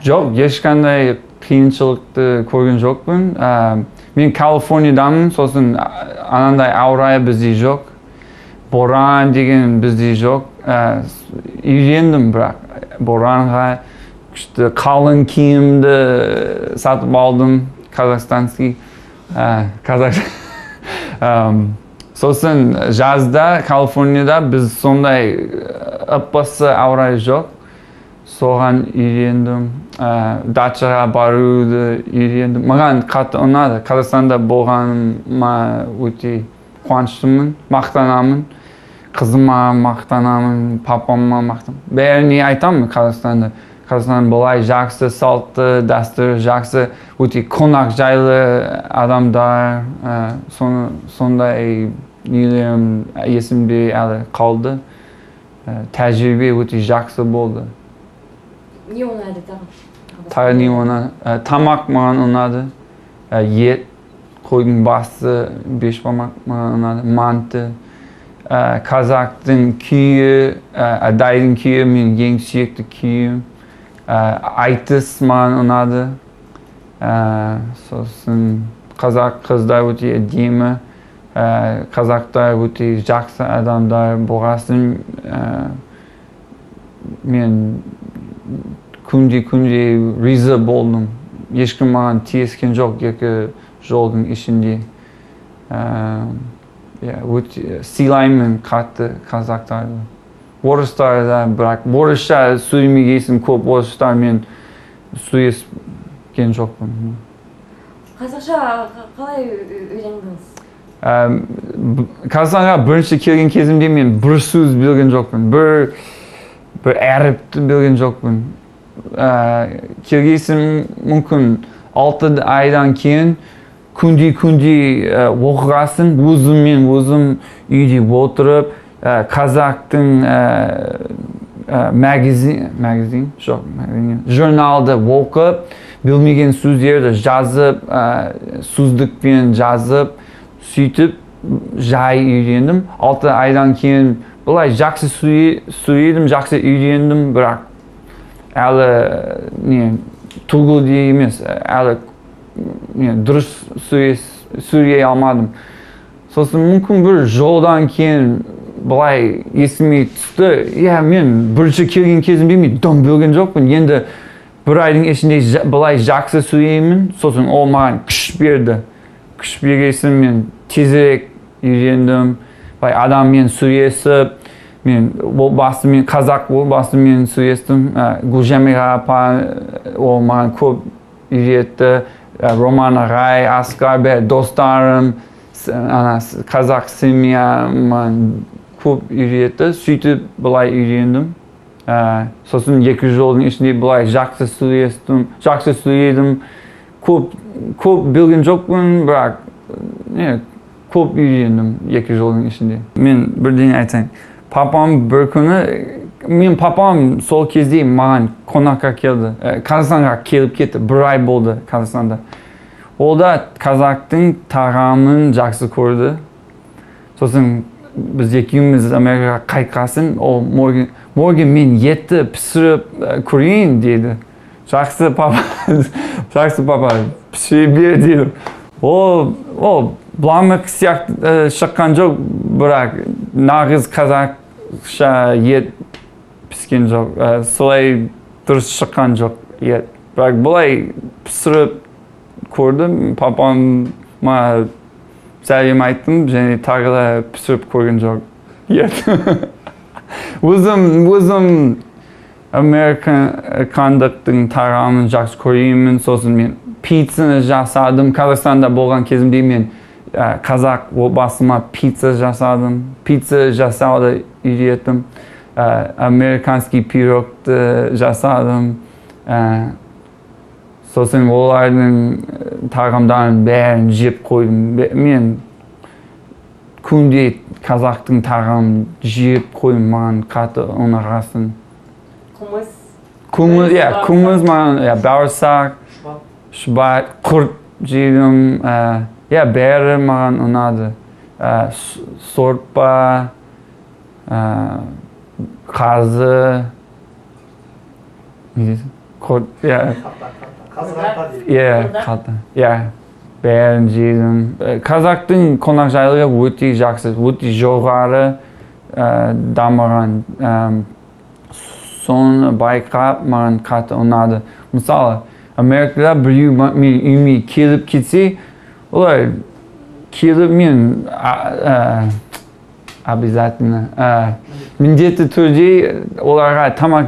Жоқ, ешқандай қиыншылықты көрген жоқпын. Мен Калифорниядамын, сосын анандай ауа райы бізде жоқ. Боран деген бізде жоқ. Үйрендім бірақ боранға күшті қалың киімді сатып алдым, казахстанский. Сосын жазда Калифорнияда біз сондай ып-ысы ауа райы жоқ. Соған үйрендім. Дачаға баруды үйрендім. Маған қатты ұнады. Қазақстанда болғаныма өте қуаныштымын, мақтанамын. Қызыма мақтанамын, папама мақтанамын. Бәріне айтамын Қазақстанда. Қазақстан былай жақсы, салты, дәстүр жақсы, өте қонақ жайлы адамдар. Сондай нелерім есімде әлі қалды. Тәжірибе өте жақсы болды. Не ұнады тағы? Не ұнады? Тамақ маған ұнады. Ет, қойдың басы, бешбармақ маған ұнады. Манты. Қазақтың күйі, адайдың күйі мен ең сүйікті күйім. Айтыс маған ұнады. Сосын қазақ қыздар өте әдемі. Қазақтар өте жақсы адамдар болғасын. Мен күнде риза болдым. Ешкім маған тиіскен жоқ екі жолдың ішінде. Сыйлаймын қатты қазақтарды. Орыстар да, бірақ орысша сөйлемегесін көп орыстармен сөйлескен жоқпын. Қазақша қалай үйрендіңіз? Қазақстанға бірінші келген кезімде мен бір сөз білген жоқпын. Бір әріпті білген жоқпын. Келгесім мүмкін 6 айдан кейін күнде оқығасын, өзім үйде отырып, қазақтың журналды оқып, білмеген сөздерді жазып, сөздікпен жазып, сөйтіп жай үйрендім. 6 айдан кейін бұлай жақсы сөйледім, жақсы үйрендім, бірақ әлі түгелдей емес, әлі дұрыс сөйлей алмадым. Сосын мүмкін бір жолдан кейін бұлай есіме түсті. Мен бірінші келген кезімде мен дым білген жоқпын. Енді бір айдың ішінде бұлай жақсы сөйлеймін. Сосын ол маған күш берді. Күш бергесін мен тезірек үйрендім. Адаммен сөйлесіп, мен қазақ басымен сөйлестім. Гүлжамиға апа ол маған көп үйретті. Роман ағай, Асқар бәрі достарым, қазақ семья көп үйретті. Сөйтіп бұлай үйрендім. Сосын 2 жолдың ішінде бұлай жақсы сөйледім. Көп білген жоқпын, бірақ көп үйрендім 2 жолдың ішінде. Мен бірдеңе айтайын. Папам бір күні, мен папам сол кезде маған қонаққа келді. Қазақстанға келіп кетті, 1 ай болды Қазақстанда. Ол да қазақтың тағамын жақсы көрді. Сосын біз екеуміз Америкаға қайтқасын, ол морген мен етті пісіріп көрейін деді. Жақсы папа, пісіре бер деді. Ол бламық сияқты шыққан жоқ, бірақ нағыз қазақша ет піскен жоқ. Солай дұрыс шыққан жоқ ет. Бірақ бұлай пісіріп көрдім, папама сәлем айттым, және тағы да пісіріп көрген жоқ ет. Өзім американдықтың тағамын жақсы көремін. Сосын мен пиццаны жасадым. Қазақстанда болған кезімде мен қазақ басыма пицца жасадым. Пицца жасауды үйреттім. Американский пирогты жасадым. Сосын олардың тағамдарын бәрін жеп қойдым. Мен күнде қазақтың тағамын жеп қойдым, маған қатты ұнағасын. Күміс маған, бауырсақ, шұбат, құрт жедім. Бәрі маған ұнады. Сорпа, қазы, Yeah. Kazakta değil. Yeah, Burada? қатты. Yeah. Бәрін жедім. Қазақтың қонақжайлығы өте жақсы, өте жоғары дамыған. Соны байқап маған қатты ұнады. Мысалы, Америкада біреу мен үйіме келіп кетсе, олар келіп мен обязательно міндетті түрде оларға тамақ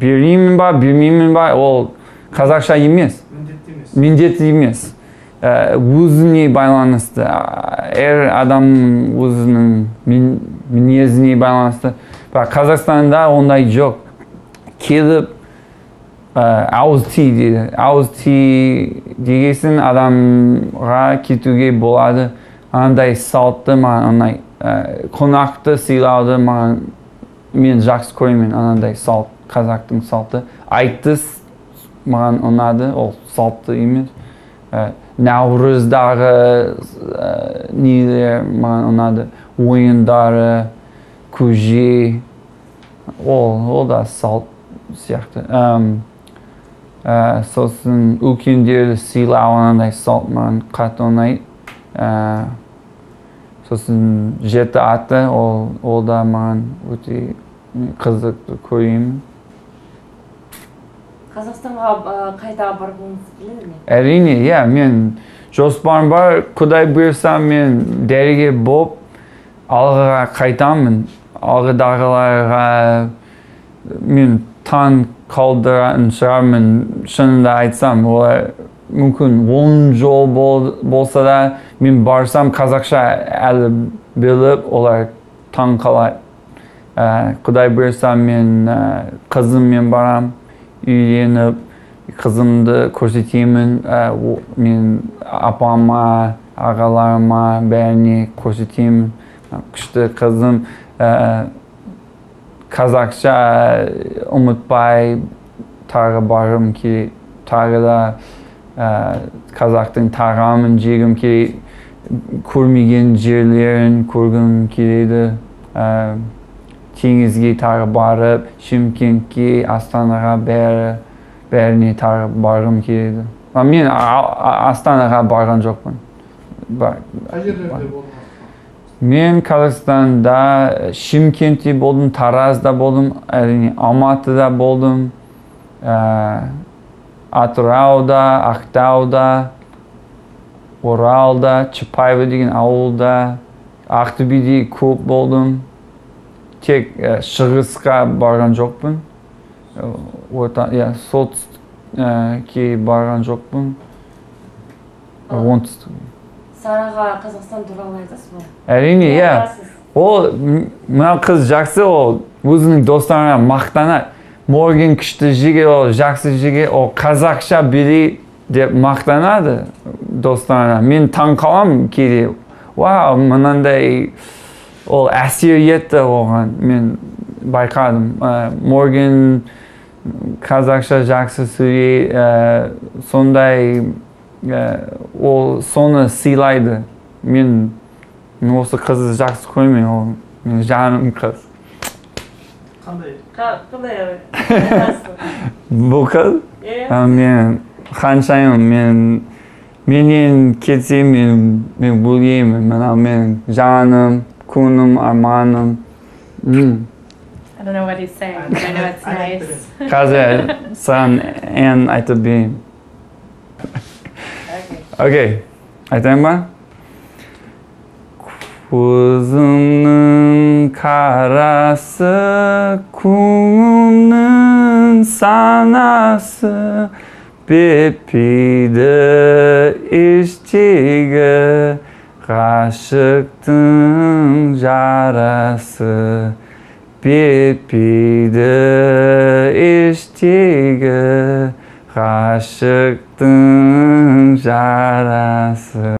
беремін ба, бермеймін ба, ол қазақша емес. Міндетті емес. Өзіне байланысты. Әр адамның өзінің мінезіне байланысты. Бірақ Қазақстанда ондай жоқ. Келіп ауыз ти дейді. Ауыз ти дегесін адамға кетуге болады. Андай салтты маған, андай қонақты сыйлауды маған мен жақсы көремін. Андай салт, қазақтың салты. Айтыс маған ұнады, ол салтты емес. Наурыздағы нелер маған ұнады. Ойындары, көже, ол да салт сияқты. Сосын үлкендерді сыйлау андай салт маған қатты ұнайды. Сосын жеті аты, ол да маған өте қызықты көремін. Қазақстанға қайта барғыңыз келеді ме? Әрине, иә, мен жоспарым бар, Құдай бұйырса мен дәрігер болып алғыға қайтамын. Алғыдағыларға мен таң қалдыратын шығармын, шынында айтсам. Олар мүмкін 10 жол болса да, мен барсам қазақша әлі біліп, олар таң қалады. Құдай бұйырса мен қызыммен барам, үйленіп, қызымды көрсетемін, мен апама, ағаларыма, бәріне көрсетемін. Күшті қызым, қазақша ұмытпай тағы барғым келеді. Тағы да қазақтың тағамын жегім келеді. Көрмеген жерлерін көргім келеді. Теңізге тағы барып, Шымкентке, Астанаға бәріне тағы барғым келеді. Мен Астанаға барған жоқпын. Қай жерлерде болдыңыз? Мен Қазақстанда Шымкентте болдым, Таразда болдым, әрине Алматыда болдым, Атырауда, Ақтауда, Оралда, Чапаева деген ауылда, Ақтөбеде көп болдым. Тек шығысқа барған жоқпын. Солтүстікке барған жоқпын. Оңтүстік. Сараға Қазақстан туралы айтасыз ба? Әрине, иә. Ол мына қыз жақсы, ол өзінің достарына мақтанады. Морген күшті жеге, ол жақсы жеге, ол қазақша біледі деп мақтанады достарына. Мен таң қаламын кейде. Вау, мынандай ол әсер етті оған. Мен байқадым. Морген қазақша жақсы сөйлейді, сондай ол соны сыйлайды. Мен осы қызды жақсы көрмеймін, ол мен жаным қыз. Қандай? Қандай Бұл қыз? Мен қаншайым, менен кетсе мен бөлеймін. Мен жаным, күнім, арманым. I don't know what he's saying, but I know it's nice. Қазір саған ән айтып берейін. Окей, айтайын ба? Көзімнің қарасы, көңілімнің санасы, бітпейді іштегі ғашықтың жарасы. Бітпейді іштегі ғашықтың жарасы.